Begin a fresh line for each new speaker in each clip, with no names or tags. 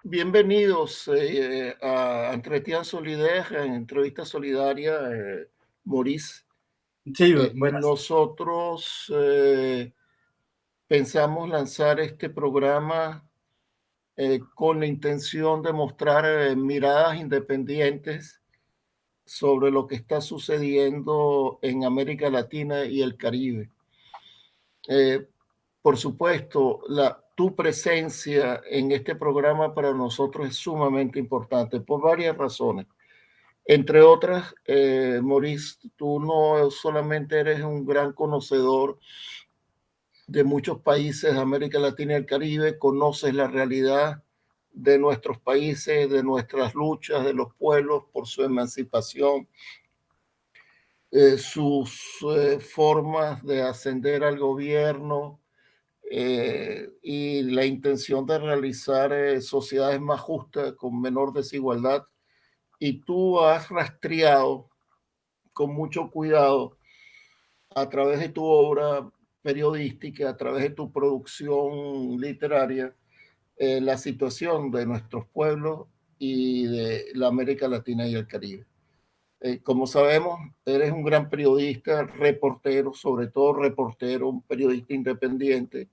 Bienvenidos a Entretien Solidaire, en Entrevista Solidaria, Maurice.
Sí, buenas.
Nosotros pensamos lanzar este programa con la intención de mostrar miradas independientes sobre lo que está sucediendo en América Latina y el Caribe. Eh, por supuesto, tu presencia en este programa para nosotros es sumamente importante por varias razones. Entre otras, Maurice, tú no solamente eres un gran conocedor de muchos países de América Latina y el Caribe, conoces la realidad de nuestros países, de nuestras luchas, de los pueblos por su emancipación, sus formas de ascender al gobierno, y la intención de realizar sociedades más justas, con menor desigualdad. Y tú has rastreado con mucho cuidado a través de tu obra periodística, a través de tu producción literaria, la situación de nuestros pueblos y de la América Latina y el Caribe. Como sabemos, eres un gran periodista, reportero, sobre todo reportero, un periodista independiente.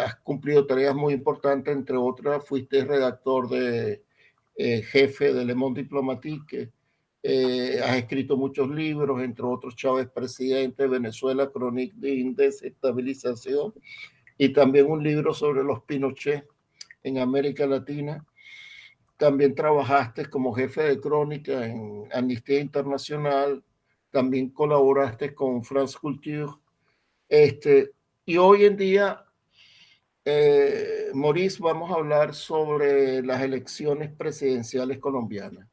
Has cumplido tareas muy importantes, entre otras, fuiste redactor de jefe de Le Monde Diplomatique. Has escrito muchos libros, entre otros Chávez Presidente, Venezuela, Crónica de Desestabilización, y también un libro sobre los Pinochet en América Latina. También trabajaste como jefe de crónica en Amnistía Internacional, también colaboraste con France Culture. Y hoy en día, Maurice, vamos a hablar sobre las elecciones presidenciales colombianas,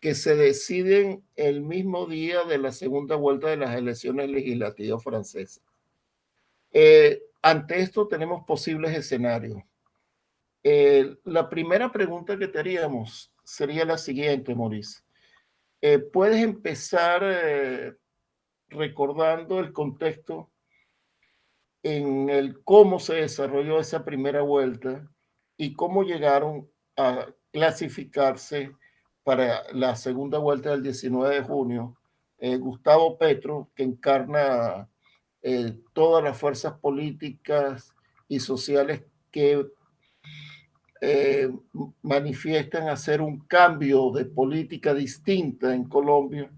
que se deciden el mismo día de la segunda vuelta de las elecciones legislativas francesas. Ante esto tenemos posibles escenarios. La primera pregunta que te haríamos sería la siguiente, Maurice. ¿Puedes empezar recordando el contexto en el cómo se desarrolló esa primera vuelta y cómo llegaron a clasificarse para la segunda vuelta del 19 de junio? Gustavo Petro, que encarna todas las fuerzas políticas y sociales que eh, manifiestan hacer un cambio de política distinta en Colombia,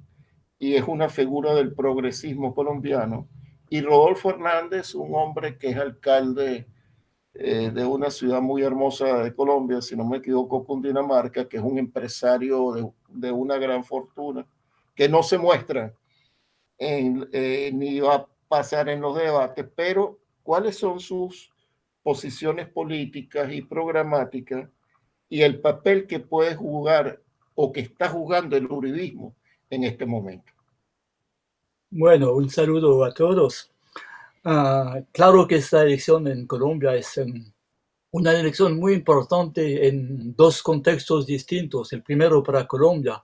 y es una figura del progresismo colombiano. Y Rodolfo Hernández, un hombre que es alcalde de una ciudad muy hermosa de Colombia, si no me equivoco, Cundinamarca, que es un empresario de una gran fortuna, que no se muestra ni va a pasar en los debates, pero cuáles son sus posiciones políticas y programáticas y el papel que puede jugar o que está jugando el uribismo en este momento.
Bueno, un saludo a todos. Claro que esta elección en Colombia es una elección muy importante en dos contextos distintos. El primero para Colombia,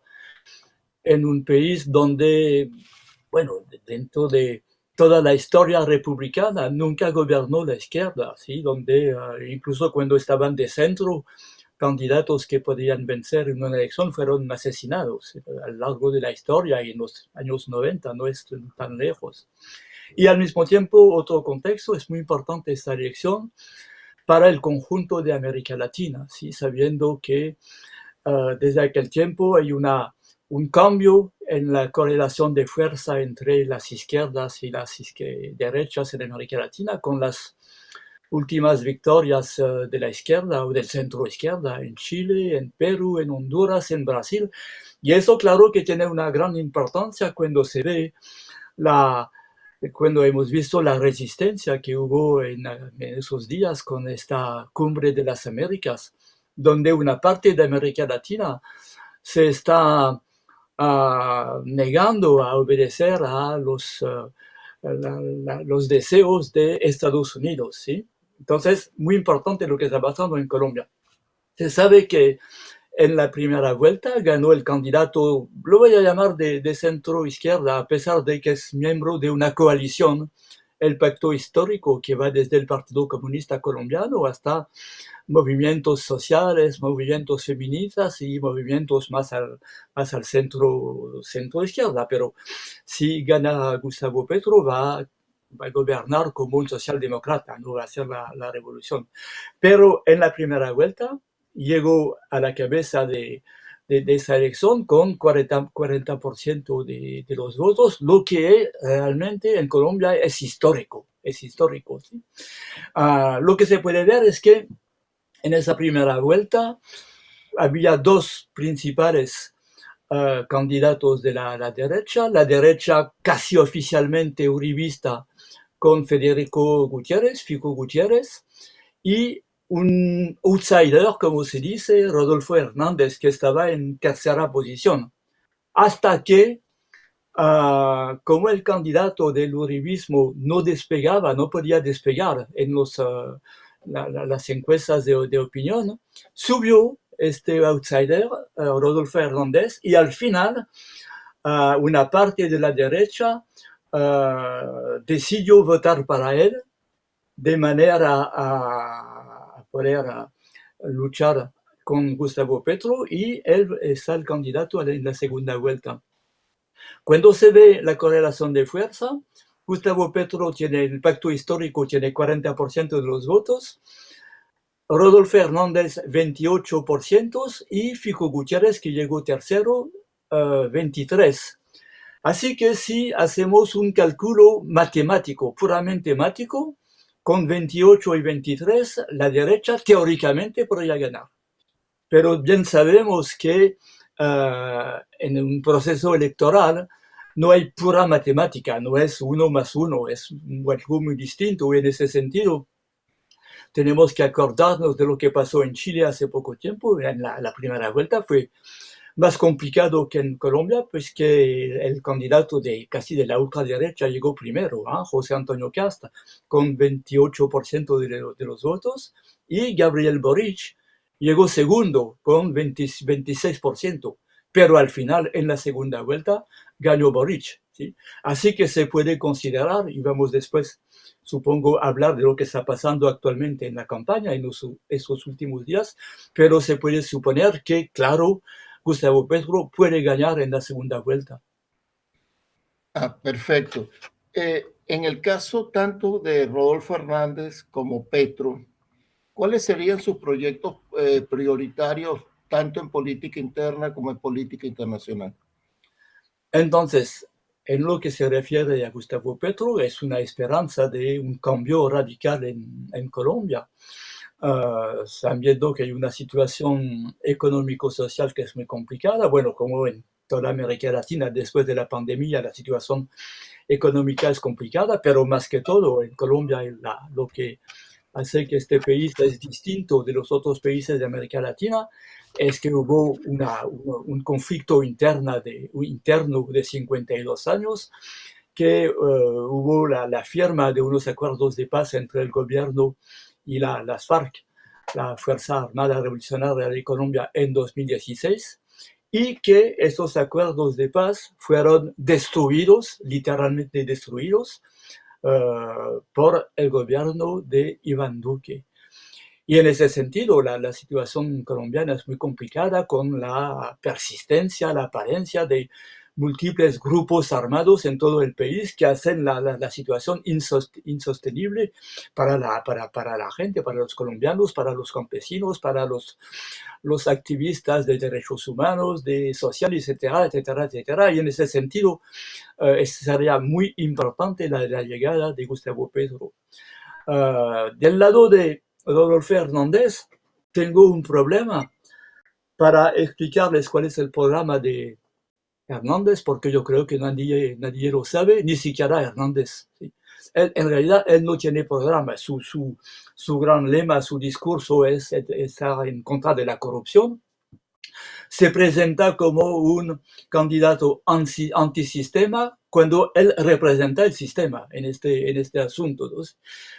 en un país donde, bueno, dentro de toda la historia republicana nunca gobernó la izquierda, ¿sí? Donde incluso cuando estaban de centro, candidatos que podían vencer en una elección fueron asesinados a lo largo de la historia y en los años 90, no es tan lejos. Y al mismo tiempo, otro contexto, es muy importante esta elección para el conjunto de América Latina, ¿sí? Sabiendo que desde aquel tiempo hay un cambio en la correlación de fuerza entre las izquierdas y las derechas en América Latina, con las últimas victorias de la izquierda o del centro izquierda en Chile, en Perú, en Honduras, en Brasil. Y eso claro que tiene una gran importancia cuando se ve la, cuando hemos visto la resistencia que hubo en esos días con esta cumbre de las Américas, donde una parte de América Latina se está negando a obedecer a los deseos de Estados Unidos, ¿sí? Entonces, muy importante lo que está pasando en Colombia. Se sabe que en la primera vuelta ganó el candidato, lo voy a llamar de centro izquierda, a pesar de que es miembro de una coalición, el pacto histórico que va desde el Partido Comunista Colombiano hasta movimientos sociales, movimientos feministas y movimientos más al centro izquierda. Pero si gana Gustavo Petro, va a gobernar como un socialdemócrata, no va a hacer la revolución. Pero en la primera vuelta llegó a la cabeza de esa elección con 40% de los votos, lo que realmente en Colombia es histórico. Es histórico, ¿sí? Lo que se puede ver es que en esa primera vuelta había dos principales candidatos de la derecha casi oficialmente uribista con Federico Gutiérrez, Fico Gutiérrez, y un outsider, como se dice, Rodolfo Hernández, que estaba en tercera posición, hasta que como el candidato del uribismo no despegaba, no podía despegar en las encuestas de opinión, subió este outsider, Rodolfo Hernández, y al final una parte de la derecha decidió votar para él de manera a poder luchar con Gustavo Petro, y él es el candidato en la segunda vuelta. Cuando se ve la correlación de fuerza, Gustavo Petro tiene el pacto histórico, tiene 40% de los votos, Rodolfo Hernández 28% y Fico Gutiérrez, que llegó tercero, 23%. Así que si hacemos un cálculo matemático, puramente matemático, con 28 y 23, la derecha teóricamente podría ganar. Pero bien sabemos que en un proceso electoral no hay pura matemática, no es 1 más 1, es algo muy distinto, y en ese sentido tenemos que acordarnos de lo que pasó en Chile hace poco tiempo. En la primera vuelta fue más complicado que en Colombia, pues que el candidato casi de la ultraderecha llegó primero, José Antonio Cast, con 28% de los votos, y Gabriel Boric llegó segundo con 26%, pero al final, en la segunda vuelta, ganó Boric, ¿sí? Así que se puede considerar, y vamos después, supongo, hablar de lo que está pasando actualmente en la campaña en esos últimos días, pero se puede suponer que, claro, Gustavo Petro puede ganar en la segunda vuelta.
Perfecto. En el caso tanto de Rodolfo Hernández como Petro, ¿cuáles serían sus proyectos prioritarios tanto en política interna como en política internacional?
Entonces, en lo que se refiere a Gustavo Petro, es una esperanza de un cambio radical en Colombia. Están viendo que hay una situación económico-social que es muy complicada, bueno, como en toda América Latina después de la pandemia, la situación económica es complicada, pero más que todo en Colombia lo que hace que este país es distinto de los otros países de América Latina es que hubo un conflicto interno de 52 años, que hubo la firma de unos acuerdos de paz entre el gobierno y las FARC, la Fuerza Armada Revolucionaria de Colombia, en 2016, y que estos acuerdos de paz fueron destruidos, literalmente destruidos, por el gobierno de Iván Duque. Y en ese sentido, la situación colombiana es muy complicada, con la persistencia, la apariencia de múltiples grupos armados en todo el país que hacen la situación insostenible para la gente, para los colombianos, para los campesinos, para los activistas de derechos humanos, de sociales, etcétera, etcétera, etcétera. Y en ese sentido, sería muy importante la llegada de Gustavo Petro. Del lado de Rodolfo Hernández, tengo un problema para explicarles cuál es el programa de Hernández, porque yo creo que nadie lo sabe, ni siquiera Hernández, ¿sí? En realidad, él no tiene programa. Su gran lema, su discurso es estar en contra de la corrupción. Se presenta como un candidato antisistema cuando él representa el sistema en este asunto, ¿no?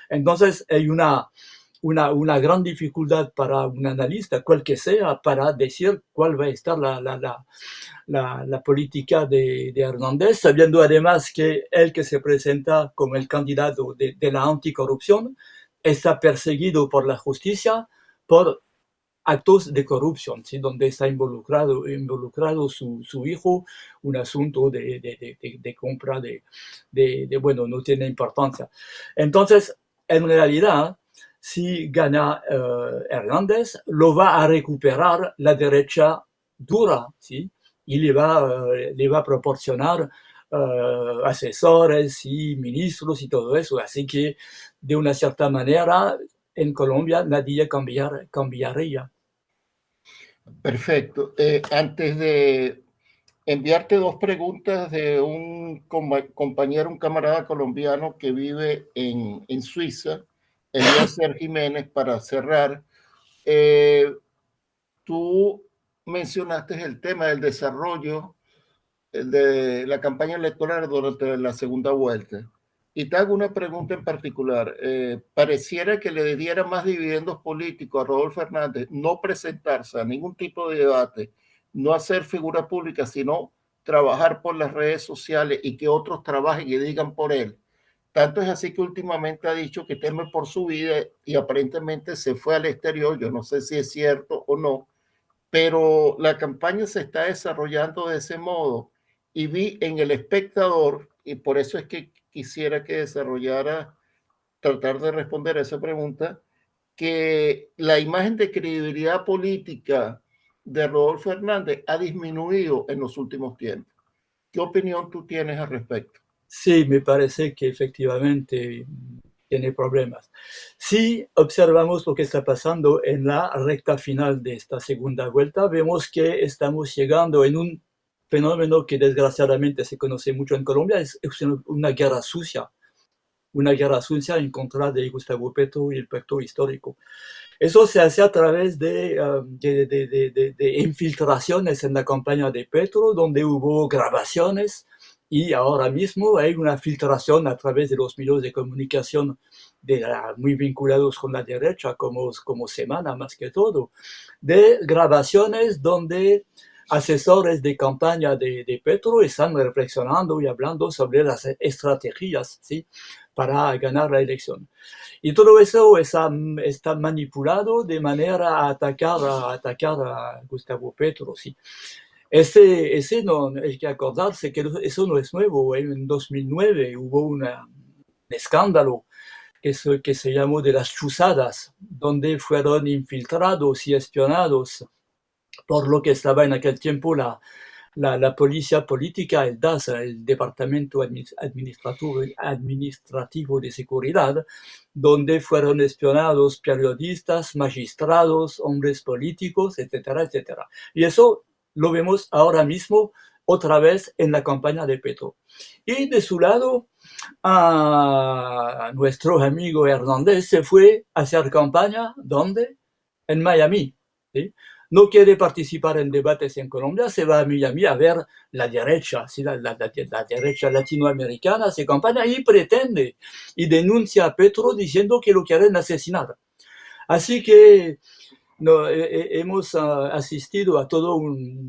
Entonces hay una gran dificultad para un analista, cual que sea, para decir cuál va a estar la política de Hernández, sabiendo además que él, que se presenta como el candidato de la anticorrupción, está perseguido por la justicia por actos de corrupción, ¿sí? Donde está involucrado su hijo, un asunto de compra bueno, no tiene importancia. Entonces, en realidad, si gana Hernández, lo va a recuperar la derecha dura, ¿sí? Y le va a proporcionar asesores y ministros y todo eso. Así que, de una cierta manera, en Colombia nadie cambiaría.
Perfecto. Antes de enviarte dos preguntas de un compañero, un camarada colombiano que vive en Suiza, Eliezer Jiménez, para cerrar. Tú mencionaste el tema del desarrollo de la campaña electoral durante la segunda vuelta. Y te hago una pregunta en particular. Pareciera que le diera más dividendos políticos a Rodolfo Hernández no presentarse a ningún tipo de debate, no hacer figura pública, sino trabajar por las redes sociales y que otros trabajen y digan por él. Tanto es así que últimamente ha dicho que teme por su vida y aparentemente se fue al exterior. Yo no sé si es cierto o no, pero la campaña se está desarrollando de ese modo y vi en El Espectador, y por eso es que quisiera que desarrollara, tratar de responder a esa pregunta, que la imagen de credibilidad política de Rodolfo Hernández ha disminuido en los últimos tiempos. ¿Qué opinión tú tienes al respecto?
Sí, me parece que efectivamente tiene problemas. Si observamos lo que está pasando en la recta final de esta segunda vuelta, vemos que estamos llegando en un fenómeno que desgraciadamente se conoce mucho en Colombia, es una guerra sucia en contra de Gustavo Petro y el pacto histórico. Eso se hace a través de infiltraciones en la campaña de Petro, donde hubo grabaciones, y ahora mismo hay una filtración a través de los medios de comunicación muy vinculados con la derecha, como Semana más que todo, de grabaciones donde asesores de campaña de Petro están reflexionando y hablando sobre las estrategias, ¿sí?, para ganar la elección. Y todo eso está manipulado de manera a atacar a Gustavo Petro, ¿sí? Ese no, hay que acordarse que eso no es nuevo. En 2009 hubo un escándalo que se llamó de las chuzadas, donde fueron infiltrados y espionados por lo que estaba en aquel tiempo la policía política, el DAS, el Departamento Administrativo de Seguridad, donde fueron espionados periodistas, magistrados, hombres políticos, etcétera, etcétera. Y eso lo vemos ahora mismo otra vez en la campaña de Petro. Y de su lado, a nuestro amigo Hernández se fue a hacer campaña, ¿dónde? En Miami, ¿sí? No quiere participar en debates en Colombia, se va a Miami a ver la derecha, ¿sí? La derecha latinoamericana hace campaña y pretende y denuncia a Petro diciendo que lo quieren asesinar. Así que no, hemos asistido a todo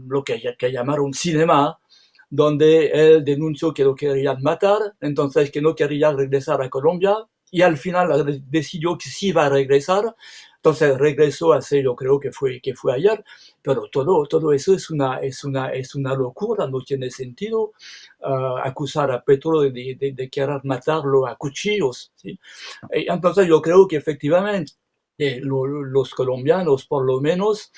lo que llamaron cinema, donde él denunció que lo querían matar, entonces que no quería regresar a Colombia, y al final decidió que sí iba a regresar. Entonces regresó hace, yo creo que fue ayer, pero todo eso es una locura, no tiene sentido acusar a Petro de querer matarlo a cuchillos, ¿sí? Entonces yo creo que efectivamente los colombianos, por lo menos,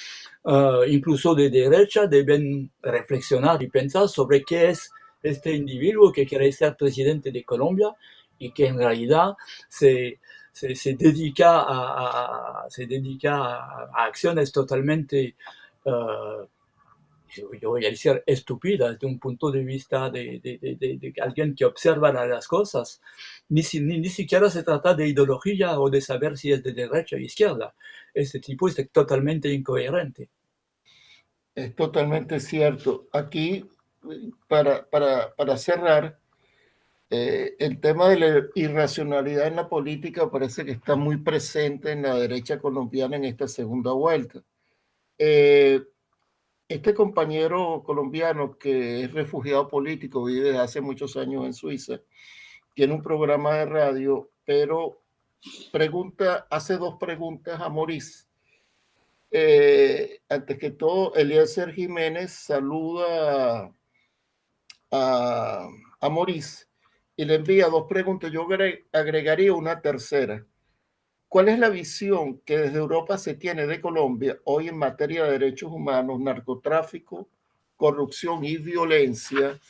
incluso de derecha, deben reflexionar y pensar sobre qué es este individuo que quiere ser presidente de Colombia y que en realidad se dedica a acciones totalmente, yo voy a decir, estúpidas desde un punto de vista de alguien que observa las cosas. Ni siquiera se trata de ideología o de saber si es de derecha o izquierda. Este tipo es totalmente incoherente.
Es totalmente cierto. Aquí, para cerrar, el tema de la irracionalidad en la política parece que está muy presente en la derecha colombiana en esta segunda vuelta. Eh, este compañero colombiano que es refugiado político, vive desde hace muchos años en Suiza, tiene un programa de radio, pero hace dos preguntas a Maurice. Antes que todo, Eliezer Jiménez saluda a Maurice y le envía dos preguntas. Yo agregaría una tercera. ¿Cuál es la visión que desde Europa se tiene de Colombia hoy en materia de derechos humanos, narcotráfico, corrupción y violencia?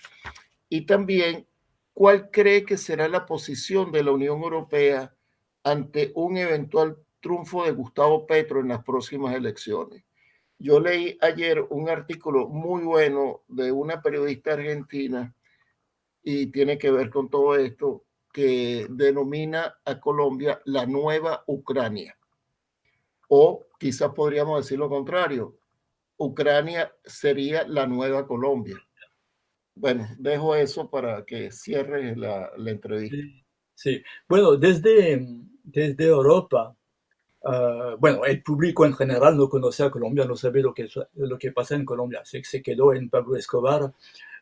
Y también, ¿cuál cree que será la posición de la Unión Europea ante un eventual triunfo de Gustavo Petro en las próximas elecciones? Yo leí ayer un artículo muy bueno de una periodista argentina y tiene que ver con todo esto, que denomina a Colombia la nueva Ucrania. O quizás podríamos decir lo contrario, Ucrania sería la nueva Colombia. Bueno, dejo eso para que cierre la entrevista.
Sí, sí. Bueno, desde Europa, bueno, el público en general no conoce a Colombia, no sabe lo que pasa en Colombia. Se quedó en Pablo Escobar,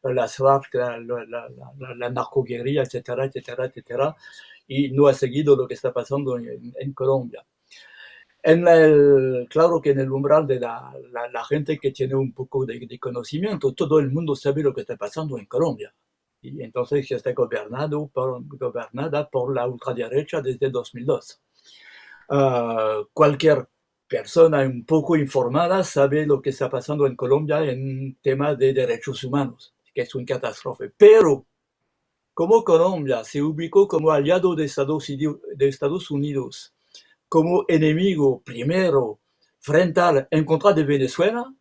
las FARC, la narcoguerrilla, etcétera, etcétera, etcétera, y no ha seguido lo que está pasando en Colombia. Claro que en el umbral de la gente que tiene un poco de conocimiento, todo el mundo sabe lo que está pasando en Colombia. Y entonces está gobernada por la ultraderecha desde 2002. Cualquier persona un poco informada sabe lo que está pasando en Colombia en temas de derechos humanos, que es una catástrofe. Pero como Colombia se ubicó como aliado de Estados Unidos, como enemigo primero frontal en contra de Venezuela,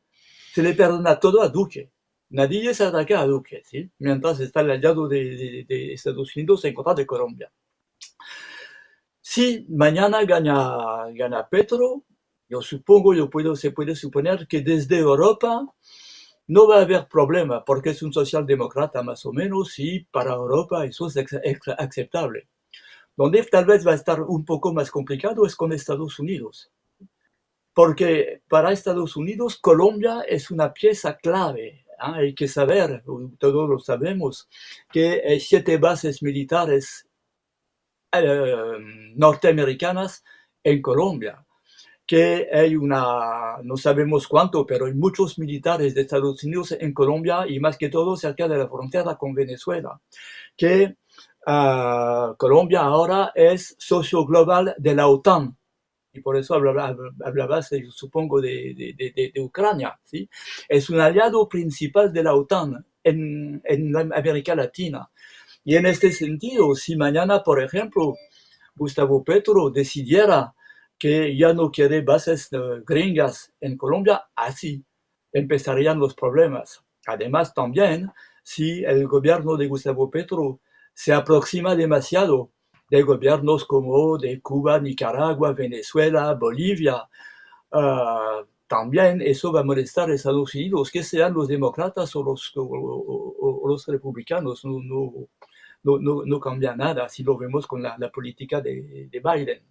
se le perdona todo a Duque. Nadie se ataca a Duque, ¿sí? Mientras está el aliado de Estados Unidos en contra de Colombia. Si mañana gana Petro, se puede suponer que desde Europa no va a haber problema, porque es un socialdemócrata más o menos, y para Europa eso es aceptable. Donde tal vez va a estar un poco más complicado es con Estados Unidos, porque para Estados Unidos Colombia es una pieza clave. Hay que saber, todos lo sabemos, que 7 bases militares norteamericanas en Colombia, que hay no sabemos cuánto, pero hay muchos militares de Estados Unidos en Colombia y más que todo cerca de la frontera con Venezuela, que Colombia ahora es socio global de la OTAN. Y por eso hablabas, supongo, de Ucrania, ¿sí? Es un aliado principal de la OTAN en América Latina. Y en este sentido, si mañana, por ejemplo, Gustavo Petro decidiera que ya no quiere bases gringas en Colombia, así empezarían los problemas. Además, también, si el gobierno de Gustavo Petro se aproxima demasiado de gobiernos como de Cuba, Nicaragua, Venezuela, Bolivia, también eso va a molestar a Estados Unidos, que sean los demócratas o los republicanos. No cambia nada si lo vemos con la política de Biden.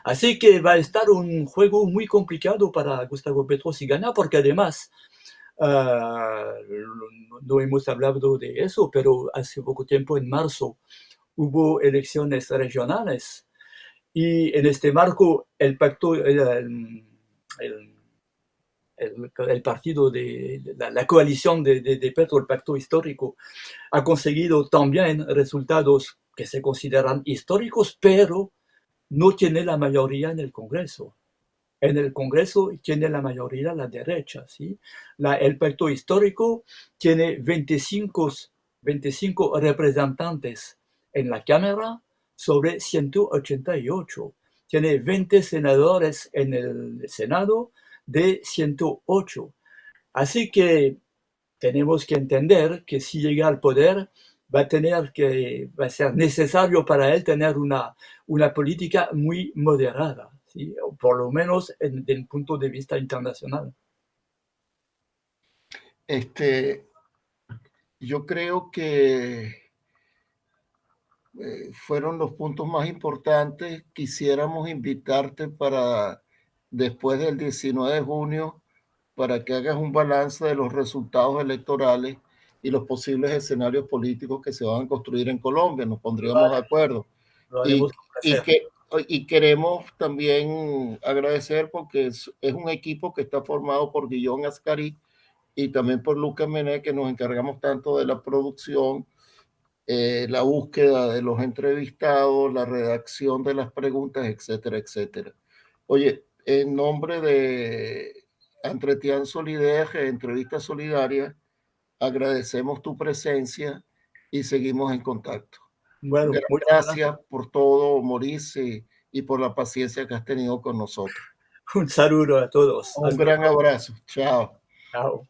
Así que va a estar un juego muy complicado para Gustavo Petro si gana, porque además, no hemos hablado de eso, pero hace poco tiempo, en marzo, hubo elecciones regionales y en este marco el pacto, el partido la coalición de Petro, el pacto histórico, ha conseguido también resultados que se consideran históricos, pero no tiene la mayoría en el Congreso. En el Congreso tiene la mayoría la derecha, ¿sí? El pacto histórico tiene 25 representantes en la Cámara sobre 188. Tiene 20 senadores en el Senado de 108. Así que tenemos que entender que si llega al poder va a ser necesario para él tener una política muy moderada, ¿sí? O por lo menos desde el punto de vista internacional.
Yo creo que fueron los puntos más importantes. Quisiéramos invitarte para después del 19 de junio para que hagas un balance de los resultados electorales y los posibles escenarios políticos que se van a construir en Colombia. Nos pondríamos de acuerdo.
Lo
Y,
haremos con
y
placer.
que y queremos también agradecer porque es un equipo que está formado por Guillón Ascari y también por Lucas Mené, que nos encargamos tanto de la producción, la búsqueda de los entrevistados, la redacción de las preguntas, etcétera, etcétera. Oye, en nombre de Entretien Solidaire, Entrevista Solidaria, agradecemos tu presencia y seguimos en contacto.
Bueno, muchas gracias.
Gracias por todo, Maurice, y por la paciencia que has tenido con nosotros.
Un saludo a todos.
Un
Hasta
gran
luego.
abrazo. Chao.
Chao.